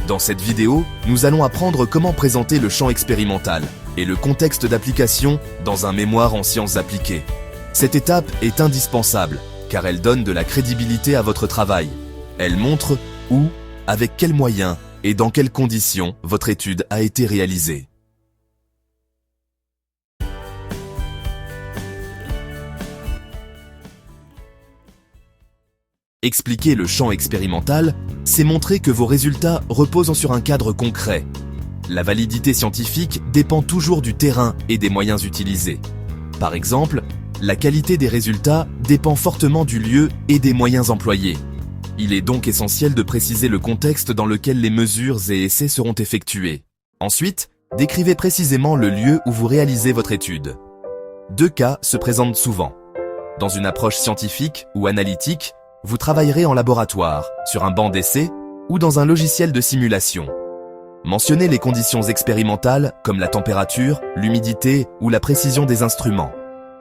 Dans cette vidéo, nous allons apprendre comment présenter le champ expérimental et le contexte d'application dans un mémoire en sciences appliquées. Cette étape est indispensable car elle donne de la crédibilité à votre travail. Elle montre où, avec quels moyens et dans quelles conditions votre étude a été réalisée. Expliquer le champ expérimental, c'est montrer que vos résultats reposent sur un cadre concret. La validité scientifique dépend toujours du terrain et des moyens utilisés. Par exemple, la qualité des résultats dépend fortement du lieu et des moyens employés. Il est donc essentiel de préciser le contexte dans lequel les mesures et essais seront effectués. Ensuite, décrivez précisément le lieu où vous réalisez votre étude. Deux cas se présentent souvent. Dans une approche scientifique ou analytique, vous travaillerez en laboratoire, sur un banc d'essai ou dans un logiciel de simulation. Mentionnez les conditions expérimentales comme la température, l'humidité ou la précision des instruments.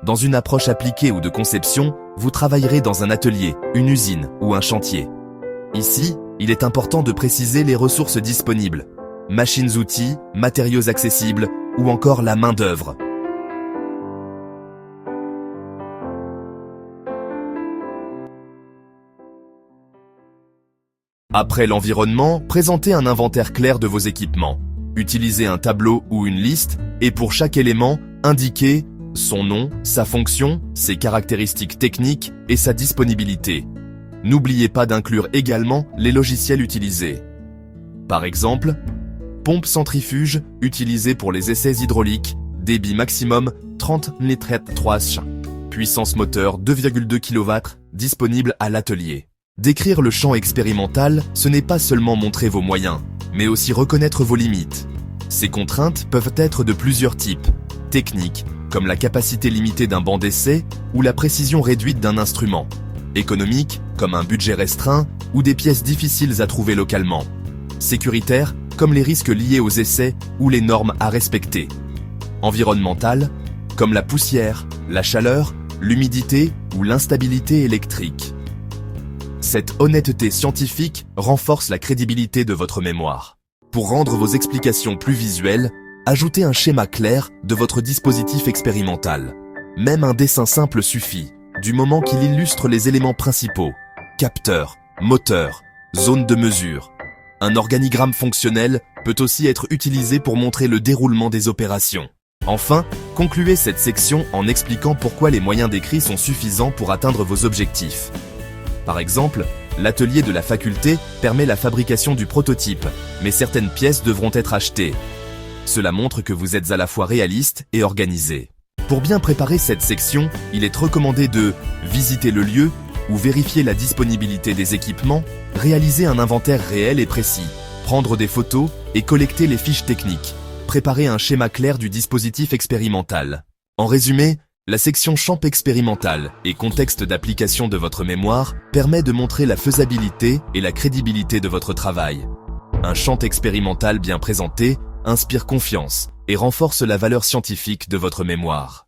Dans une approche appliquée ou de conception, vous travaillerez dans un atelier, une usine ou un chantier. Ici, il est important de préciser les ressources disponibles, machines-outils, matériaux accessibles ou encore la main-d'œuvre. Après l'environnement, présentez un inventaire clair de vos équipements. Utilisez un tableau ou une liste et pour chaque élément, indiquez son nom, sa fonction, ses caractéristiques techniques et sa disponibilité. N'oubliez pas d'inclure également les logiciels utilisés. Par exemple, pompe centrifuge utilisée pour les essais hydrauliques, débit maximum 30 litres 3 ch, puissance moteur 2,2 kW, disponible à l'atelier. Décrire le champ expérimental, ce n'est pas seulement montrer vos moyens, mais aussi reconnaître vos limites. Ces contraintes peuvent être de plusieurs types. Techniques, comme la capacité limitée d'un banc d'essai ou la précision réduite d'un instrument. Économiques, comme un budget restreint ou des pièces difficiles à trouver localement. Sécuritaires, comme les risques liés aux essais ou les normes à respecter. Environnementales, comme la poussière, la chaleur, l'humidité ou l'instabilité électrique. Cette honnêteté scientifique renforce la crédibilité de votre mémoire. Pour rendre vos explications plus visuelles, ajoutez un schéma clair de votre dispositif expérimental. Même un dessin simple suffit, du moment qu'il illustre les éléments principaux, capteurs, moteurs, zones de mesure. Un organigramme fonctionnel peut aussi être utilisé pour montrer le déroulement des opérations. Enfin, concluez cette section en expliquant pourquoi les moyens décrits sont suffisants pour atteindre vos objectifs. Par exemple, l'atelier de la faculté permet la fabrication du prototype, mais certaines pièces devront être achetées. Cela montre que vous êtes à la fois réaliste et organisé. Pour bien préparer cette section, il est recommandé de visiter le lieu ou vérifier la disponibilité des équipements, réaliser un inventaire réel et précis, prendre des photos et collecter les fiches techniques, préparer un schéma clair du dispositif expérimental. En résumé, la section champ expérimental et contexte d'application de votre mémoire permet de montrer la faisabilité et la crédibilité de votre travail. Un champ expérimental bien présenté inspire confiance et renforce la valeur scientifique de votre mémoire.